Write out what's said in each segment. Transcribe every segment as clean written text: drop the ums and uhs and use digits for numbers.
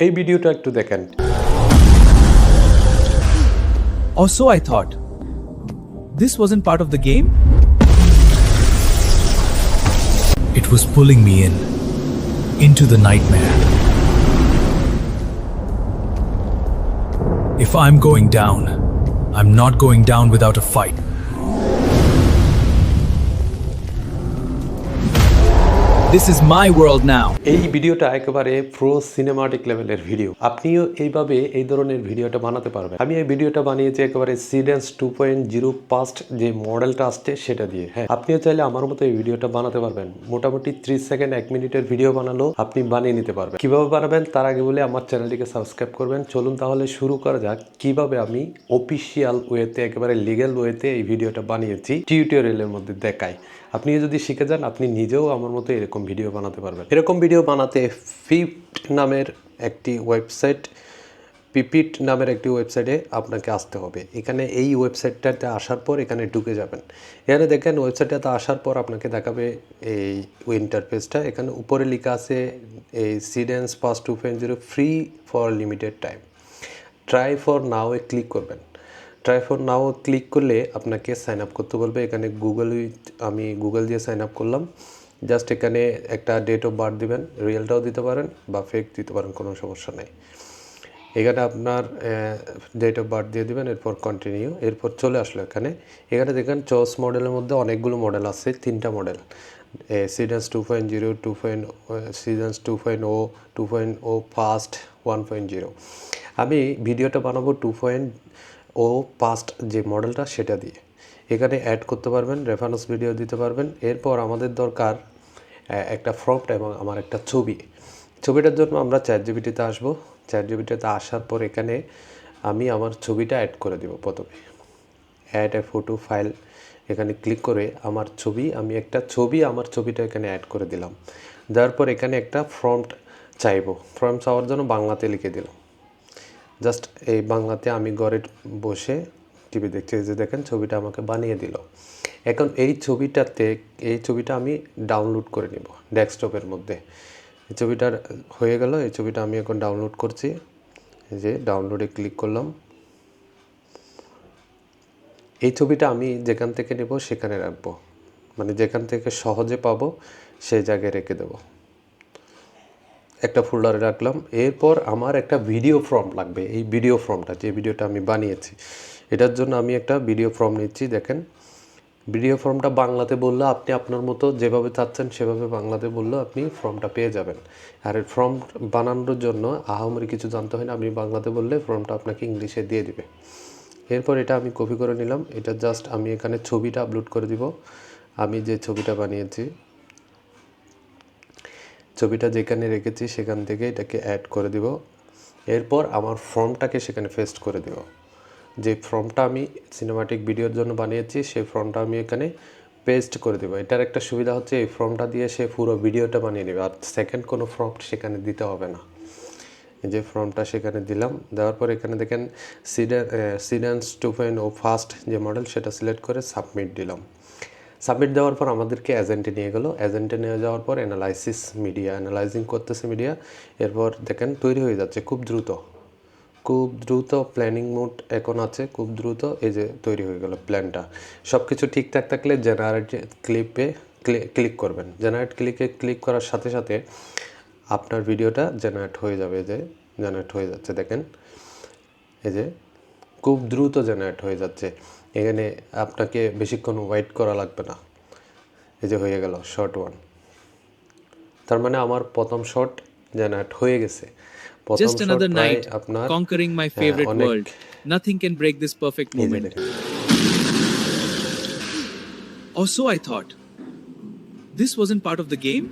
এই ভিডিওটা একটু দেখেন। Or so I thought. This wasn't part of the game? It was pulling me into the nightmare. If I'm going down, I'm not going down without a fight. This is my world now. এই ভিডিওটা একেবারে pro cinematic লেভেলের video. আপনিও এইভাবে এই ধরনের ভিডিওটা বানাতে পারবেন। আমি এই ভিডিওটা বানিয়েছি একেবারে সিডেন্স 2.0 পাস্ট যে মডেলটা আসছে সেটা দিয়ে। হ্যাঁ, আপনিও চাইলে আমার মতো এই ভিডিওটা বানাতে পারবেন। মোটামুটি 30 সেকেন্ড 1 মিনিটের ভিডিও বানালেও আপনি বানিয়ে নিতে পারবেন। কিভাবে বানাবেন তার আগে বলে আমার চ্যানেলটিকে সাবস্ক্রাইব করবেন। চলুন তাহলে শুরু করা যাক কিভাবে আমি অফিসিয়াল ওয়েতে একেবারে লিগ্যাল ওয়েতে এই ভিডিওটা বানিয়েছি টিউটোরিয়ালের মধ্যে দেখাই। আপনি যদি শিখে যান আপনি নিজেও আমার মতো এরকম ভিডিও বানাতে পারবেন। এরকম ভিডিও বানাতে পিপিট নামের একটি ওয়েবসাইটে আপনাকে আসতে হবে। এখানে এই ওয়েবসাইটটাতে আসার পর এখানে ঢুকে যাবেন। এখানে দেখেন ওয়েবসাইটটাতে আসার পর আপনাকে দেখাবে এই ইন্টারফেসটা। এখানে উপরে লেখা আছে এই সিডেন্স pass 2.0 free for limited time. Try for now এ ক্লিক করবেন। ট্রাই ফর নাও ক্লিক করলে আপনাকে সাইন আপ করতে বলবে। এখানে আমি গুগল দিয়ে সাইন আপ করলাম। জাস্ট এখানে একটা ডেট অফ বার্থ দিবেন, রিয়েলটাও দিতে পারেন বা ফেক দিতে পারেন, কোনো সমস্যা নেই। এখানে আপনার ডেট অফ বার্থ দিয়ে দেবেন, এরপর কন্টিনিউ। এরপর চলে আসলো এখানে দেখেন চয়েস মডেলের মধ্যে অনেকগুলো মডেল আছে, 3টা মডেল। সিডেন্স 2.0, সিডেন্স 2.0, 2.0 ফাস্ট, 1.0। আমি ভিডিওটা বানাবো 2.0 পাস্ট যে মডেলটা সেটা দিয়ে। এখানে অ্যাড করতে পারবেন, রেফারেন্স ভিডিও দিতে পারবেন। এরপর আমাদের দরকার একটা ফ্রন্ট এবং আমার একটা ছবিটার জন্য আমরা চ্যাটজিপিটিতে আসবো। চ্যাটজিপিটিতে আসার পর এখানে আমি আমার ছবিটা অ্যাড করে দেব। প্রথমে অ্যাড এ ফটো ফাইল, এখানে ক্লিক করে আমার ছবিটা এখানে অ্যাড করে দিলাম। দেওয়ার পর এখানে একটা ফ্রন্ট চাইবো। ফ্রন্ট চাওয়ার জন্য বাংলাতে লিখে দিলাম। জাস্ট এই বাংলাতে আমি ঘরে বসে টিভি দেখছি, যে দেখেন ছবিটা আমাকে বানিয়ে দিল। এখন এই ছবিটা আমি ডাউনলোড করে নিব ডেস্কটপের মধ্যে। এই ছবিটার হয়ে গেল। এই ছবিটা আমি এখন ডাউনলোড করছি। এই যে ডাউনলোডে ক্লিক করলাম। এই ছবিটা আমি যেখান থেকে নেব সেখানে রাখবো, মানে যেখান থেকে সহজে পাবো সেই জায়গায় রেখে দেবো। একটা ফোল্ডারে রাখলাম। এরপর আমার একটা ভিডিও ফর্ম লাগবে। এই ভিডিও ফর্মটা, যে ভিডিওটা আমি বানিয়েছি, এটার জন্য আমি একটা ভিডিও ফর্ম নিচ্ছি। দেখেন ভিডিও ফর্মটা বাংলাতে বললে আপনি আপনার মতো যেভাবে চাচ্ছেন সেভাবে বাংলাতে বললে আপনি ফর্মটা পেয়ে যাবেন। আর এই ফর্ম বানানোর জন্য আহামরি কিছু জানতে হয় না। আপনি বাংলাতে বললে ফর্মটা আপনাকে ইংলিশে দিয়ে দিবে। এরপর এটা আমি কপি করে নিলাম। এটা জাস্ট আমি এখানে ছবিটা আপলোড করে দিব। আমি যে ছবিটা বানিয়েছি, ছবিটা যেখানে রেখেছি সেখান থেকে এটাকে অ্যাড করে দিব। এরপর আমার ফর্মটাকে সেখানে পেস্ট করে দিব। যে ফর্মটা আমি সিনেমাটিক ভিডিওর জন্য বানিয়েছি সেই ফর্মটা আমি এখানে পেস্ট করে দেবো। এটার একটা সুবিধা হচ্ছে এই ফর্মটা দিয়ে সে পুরো ভিডিওটা বানিয়ে নেবে, আর সেকেন্ড কোনো ফর্ম সেখানে দিতে হবে না। এই যে ফর্মটা সেখানে দিলাম। দেওয়ার পর এখানে দেখেন সিডেন্স 2.0 ফাস্ট যে মডেল সেটা সিলেক্ট করে সাবমিট দিলাম। সাবমিট দেওয়ার পর আমাদেরকে এজেন্টে নিয়ে গেল। এজেন্টে নিয়ে যাওয়ার পর অ্যানালাইজিং করতেছে মিডিয়া। এরপর দেখেন তৈরি হয়ে যাচ্ছে খুব দ্রুত প্ল্যানিং মোড এখন আছে, খুব দ্রুত। এই যে তৈরি হয়ে গেল প্ল্যানটা। সব কিছু ঠিকঠাক থাকলে জেনারেট ক্লিপে ক্লিক করবেন। জেনারেট ক্লিক করার সাথে সাথে আপনার ভিডিওটা জেনারেট হয়ে যাবে। যে জেনারেট হয়ে যাচ্ছে দেখেন, এই যে খুব দ্রুত জেনারেট হয়ে যাচ্ছে। এখানে আপনাকে বেশিক্ষণ ওয়েট করা লাগবে না। এই যে হয়ে গেল শর্ট 1। তার মানে আমার প্রথম শর্ট জেনারেট হয়ে গেছে। Just another night, conquering my favorite world. Nothing can break this perfect moment. Or so I thought. This wasn't part of the game?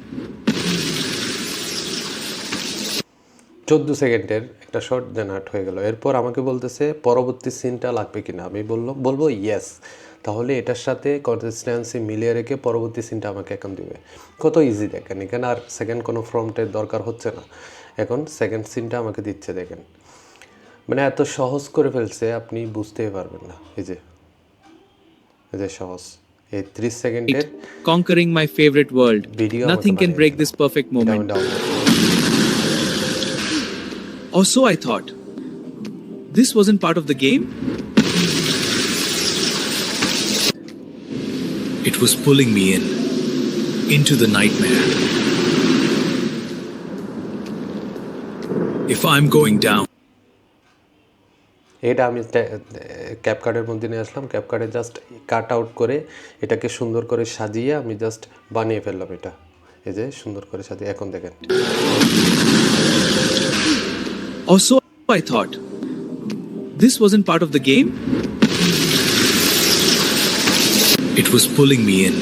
14 সেকেন্ডের একটা শর্ট জেনারেট হয়ে গেল। এরপর আমাকে বলতেছে পরবর্তী সিনটা লাগবে কিনা। আমি বলবো ইয়েস। তাহলে এটার সাথে কনসিস্টেন্সি মিলিয়ে রেখে পরবর্তী সিনটা আমাকে এখন দিবে। কত ইজি দেখেন, এখানে আর সেকেন্ড কোনো ফর্মের দরকার হচ্ছে না। এখন সেকেন্ড সিনটা আমাকে দিচ্ছে দেখেন, মানে এত সহজ করে ফেলছে আপনি বুঝতেই পারবেন না। এই যে সহজ, এই 30 সেকেন্ডের Conquering my favorite world. Video Nothing can break this perfect moment. Or so I thought. This wasn't part of the game? It was pulling me in, into the nightmare. If I'm going down, এটা আমি ক্যাপকার্টের মধ্যে নিয়ে আসলাম। ক্যাপকার্টে just cut out করে এটাকে সুন্দর করে সাজিয়ে আমি জাস্ট বানিয়ে ফেললাম এটা। এই যে সুন্দর করে সাজিয়ে এখন দেখেন। or so I thought. This wasn't part of the game? It was pulling me in,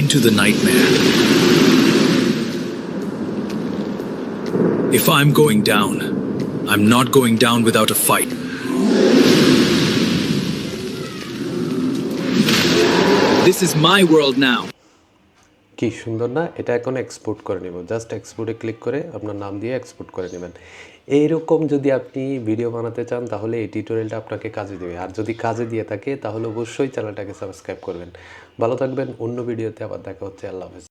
into the nightmare. If I'm going down, I'm not going down without a fight. This is my world now. কি সুন্দর না? এটা এখন export করে নেব। Just এক্সপোর্টে click করে আপনার নাম দিয়ে এক্সপোর্ট করে নেবেন। এইরকম যদি আপনি ভিডিও বানাতে চান তাহলে এই টিউটোরিয়ালটা আপনাকে কাজে দেবে। আর যদি কাজে দিয়ে থাকে তাহলে অবশ্যই চ্যানেলটাকে সাবস্ক্রাইব করবেন। ভালো থাকবেন। অন্য ভিডিওতে আবার দেখা হচ্ছে। আল্লাহ হাফেজ।